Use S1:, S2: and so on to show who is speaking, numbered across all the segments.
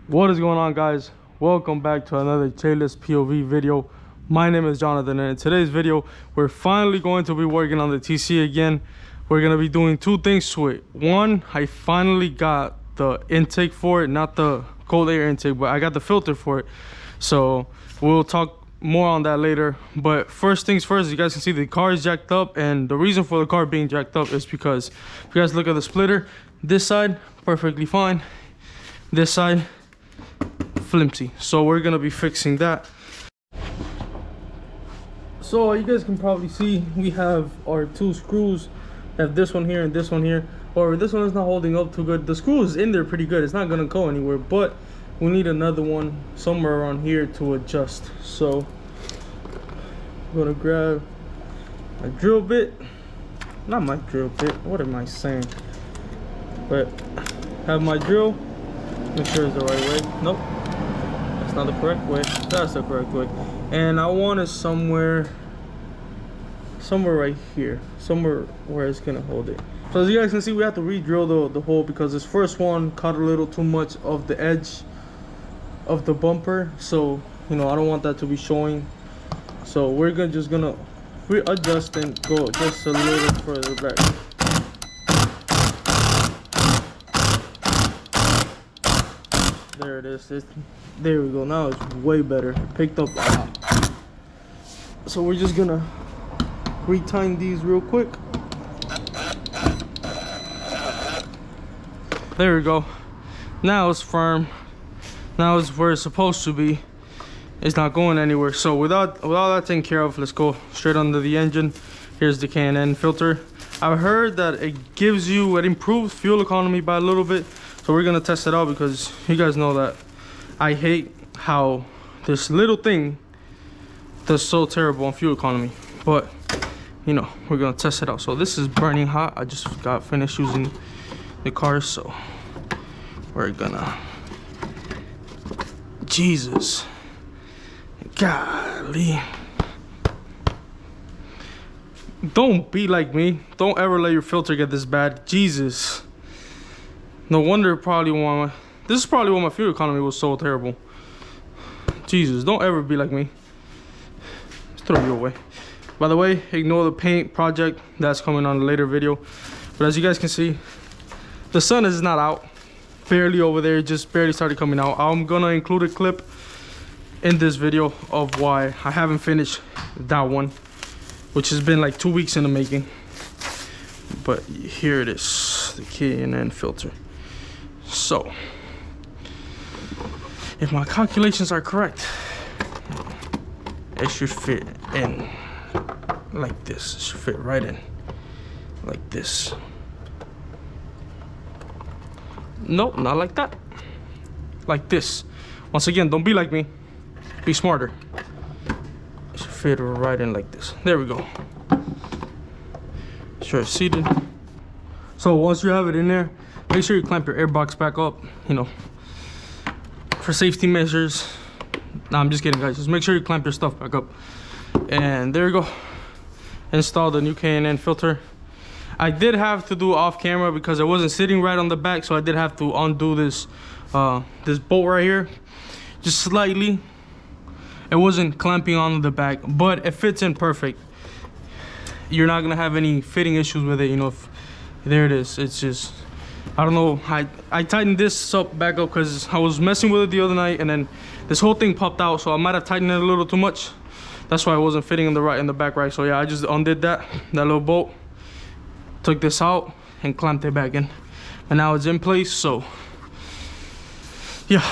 S1: What is going on, guys? Welcome back to another Chainless POV video. My name is Jonathan, and in today's video we're finally going to be working on the TC again. We're going to be doing two things to it. One, I finally got the intake for it, not the cold air intake, but I got the filter for it, so we'll talk more on that later. But first things first, you guys can see the car is jacked up, and the reason for the car being jacked up is because if you guys look at the splitter, this side perfectly fine, this side flimsy, so we're gonna be fixing that. So you guys can probably see we have our two screws. We have this one here and this one here, or this one is not holding up too good. The screw is in there pretty good, it's not gonna go anywhere, but we need another one somewhere around here to adjust. So I'm gonna grab a drill bit, not my drill bit, what am I saying, but have my drill, make sure it's the right way. Nope, that's not the correct way, that's the correct way. And I want it somewhere right here, somewhere where it's gonna hold it. So as you guys can see, we have to re-drill the hole because this first one caught a little too much of the edge of the bumper, so you know I don't want that to be showing. So we're just gonna readjust and go just a little further back. There it is. There we go. Now it's way better. It picked up a lot. So we're just gonna retime these real quick. There we go. Now it's firm. Now it's where it's supposed to be. It's not going anywhere. So without that taken care of, let's go straight under the engine. Here's the K&N filter. I heard that it improves fuel economy by a little bit. So we're gonna test it out because you guys know that I hate how this little thing does so terrible on fuel economy. But you know, we're gonna test it out. So this is burning hot. I just got finished using the car, so we're gonna, Jesus, golly, don't be like me. Don't ever let your filter get this bad. Jesus, no wonder this is probably why my fuel economy was so terrible. Jesus, don't ever be like me. Just throw you away. By the way, ignore the paint project, that's coming on a later video. But as you guys can see, the sun is not out, barely over there, just barely started coming out. I'm gonna include a clip in this video of why I haven't finished that one, which has been like 2 weeks in the making. But here it is, the K&N filter. So if my calculations are correct, it should fit in like this. It should fit right in like this. Nope, not like that. Like this. Once again, don't be like me, be smarter. It should fit right in like this. There we go. Sure, it's seated. So once you have it in there, make sure you clamp your air box back up, you know, for safety measures. Nah, I'm just kidding, guys. Just make sure you clamp your stuff back up. And there you go. Install the new K&N filter. I did have to do off camera because I wasn't sitting right on the back, so I did have to undo this this bolt right here just slightly. It wasn't clamping on the back, but it fits in perfect. You're not gonna have any fitting issues with it, you know. There it is. It's just, I don't know, I tightened this back up because I was messing with it the other night, and then this whole thing popped out, so I might have tightened it a little too much. That's why it wasn't fitting in the back right. So yeah, I just undid that little bolt, took this out and clamped it back in, and now it's in place. So yeah,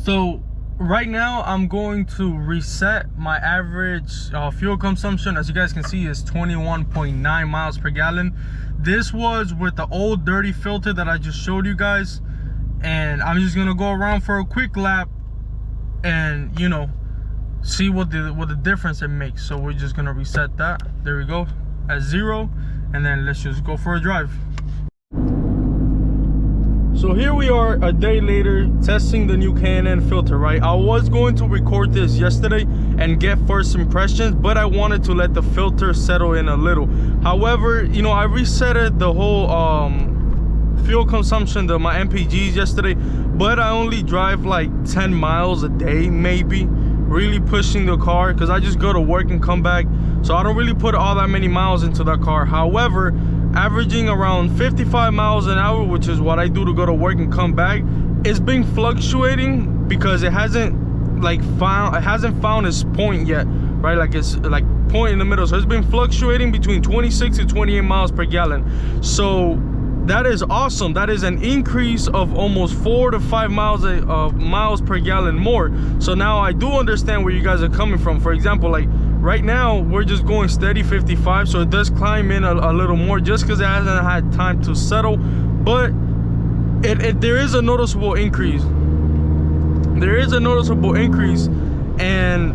S1: so right now I'm going to reset my average fuel consumption. As you guys can see, is 21.9 miles per gallon. This was with the old dirty filter that I just showed you guys, and I'm just gonna go around for a quick lap and, you know, see what the difference it makes. So we're just gonna reset that. There we go, at 0, and then let's just go for a drive. So here we are a day later testing the new K&N filter, right? I was going to record this yesterday and get first impressions, but I wanted to let the filter settle in a little. However, you know, I resetted the whole fuel consumption than my MPGs yesterday, but I only drive like 10 miles a day, maybe, really pushing the car, because I just go to work and come back, so I don't really put all that many miles into that car. However, averaging around 55 miles an hour, which is what I do to go to work and come back, it's been fluctuating because it hasn't found its point yet, right? Like, it's like point in the middle, so it's been fluctuating between 26 to 28 miles per gallon. So that is awesome. That is an increase of almost 4 to 5 miles per gallon more. So now I do understand where you guys are coming from. For example, like right now we're just going steady 55, so it does climb in a little more just because it hasn't had time to settle, but there is a noticeable increase. There is a noticeable increase, and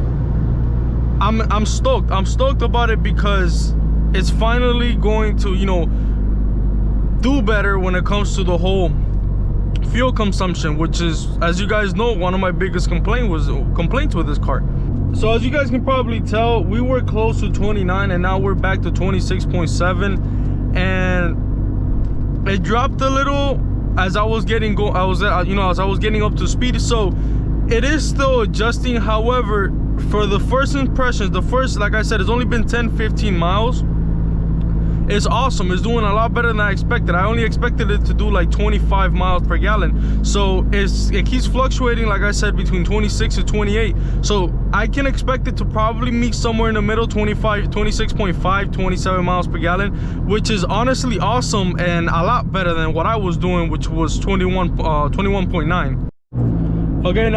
S1: I'm stoked. I'm stoked about it because it's finally going to, you know, do better when it comes to the whole fuel consumption, which is, as you guys know, one of my biggest complaints with this car. So as you guys can probably tell, we were close to 29 and now we're back to 26.7, and it dropped a little as I was getting as I was getting up to speed. So it is still adjusting. However, for the first impressions, like I said, it's only been 10-15 miles. It's awesome. It's doing a lot better than I expected. I only expected it to do like 25 miles per gallon. So it keeps fluctuating, like I said, between 26 to 28. So I can expect it to probably meet somewhere in the middle, 26.5, 27 miles per gallon, which is honestly awesome and a lot better than what I was doing, which was 21.9. Okay,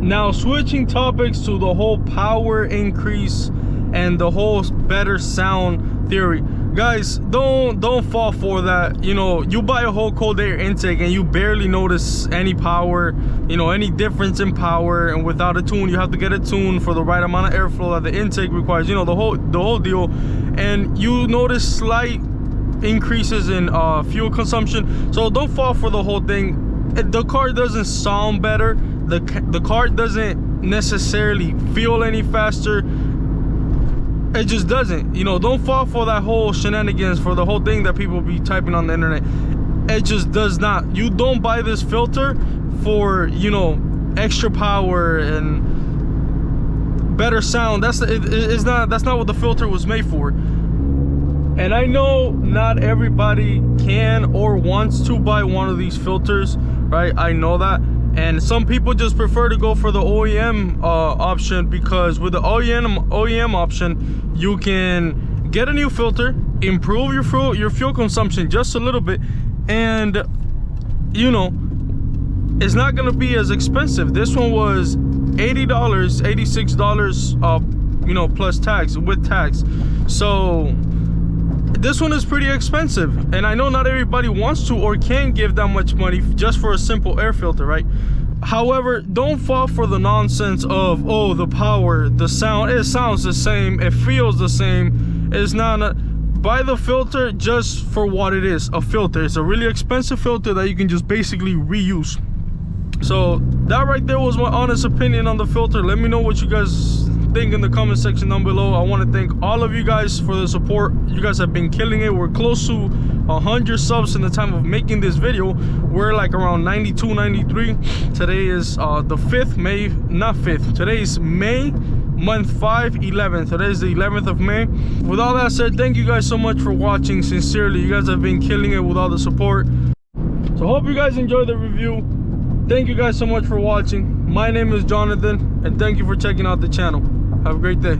S1: now switching topics to the whole power increase and the whole better sound theory. Guys, don't fall for that. You know, you buy a whole cold air intake and you barely notice any power, you know, any difference in power. And without a tune, you have to get a tune for the right amount of airflow that the intake requires, you know, the whole deal. And you notice slight increases in fuel consumption. So don't fall for the whole thing. The car doesn't sound better. The car doesn't necessarily feel any faster. It just doesn't. You know, don't fall for that whole shenanigans, for the whole thing that people be typing on the internet. It just does not. You don't buy this filter for, you know, extra power and better sound. That's not what the filter was made for. And I know not everybody can or wants to buy one of these filters, right? I know that. And some people just prefer to go for the OEM option, because with the OEM option, you can get a new filter, improve your fuel consumption just a little bit, and you know, it's not gonna be as expensive. This one was $80, $86, you know, plus tax, with tax. So this one is pretty expensive, and I know not everybody wants to or can give that much money just for a simple air filter, right? However, don't fall for the nonsense of, oh, the power, the sound, it sounds the same, it feels the same. It's not. Buy the filter just for what it is, a filter. It's a really expensive filter that you can just basically reuse. So that right there was my honest opinion on the filter. Let me know what you guys think in the comment section down below. I want to thank all of you guys for the support. You guys have been killing it. We're close to 100 subs in the time of making this video. We're like around 92, 93. Today is the 5th, May, not 5th. Today is May, month 5, 11th. Today is the 11th of May. With all that said, thank you guys so much for watching. Sincerely, you guys have been killing it with all the support. So hope you guys enjoyed the review. Thank you guys so much for watching. My name is Jonathan, and thank you for checking out the channel. Have a great day.